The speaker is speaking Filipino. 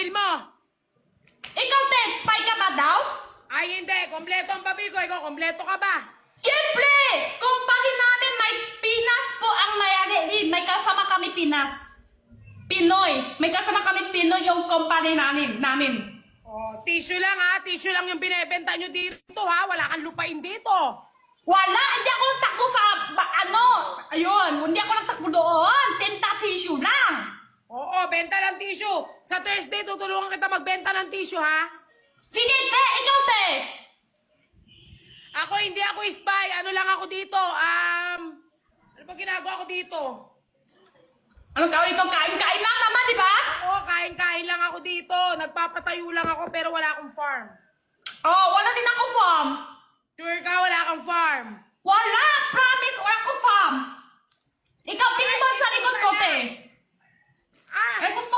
papel mo? Ikaw, Ted, spy ka ba daw? Ay, hindi. Kompleto ang papel ko. Ikaw, kompleto ka ba? Siyempre! Kumpanya namin may Pinas po ang mayari. May kasama kami Pinas. Pinoy. May kasama kami Pinoy yung kumpanya namin. Oh, tissue lang ha. Tissue lang yung binebenta nyo dito ha. Wala kang lupain dito. Wala! Hindi ako nagtakbo sa, ayun, hindi ako nagtakbo doon. Tinta tissue lang. Oo, benta ng tissue. Sa Thursday, tutulungan kita magbenta ng tissue ha. Sige, te! Ikaw, te! Ako, hindi ako spy. Ano lang ako dito? Ano ba ginagawa ko dito? Anong tawag dito? Kain-kain lang naman, di ba? Oo, kain-kain lang ako dito. Nagpapatayo lang ako pero wala akong farm. Oh, wala din ako farm. Sure ka, wala kang farm. Wala! Promise, wala ako farm. Ikaw, tingin mo sa likod ko, te. Ah! Eh, gusto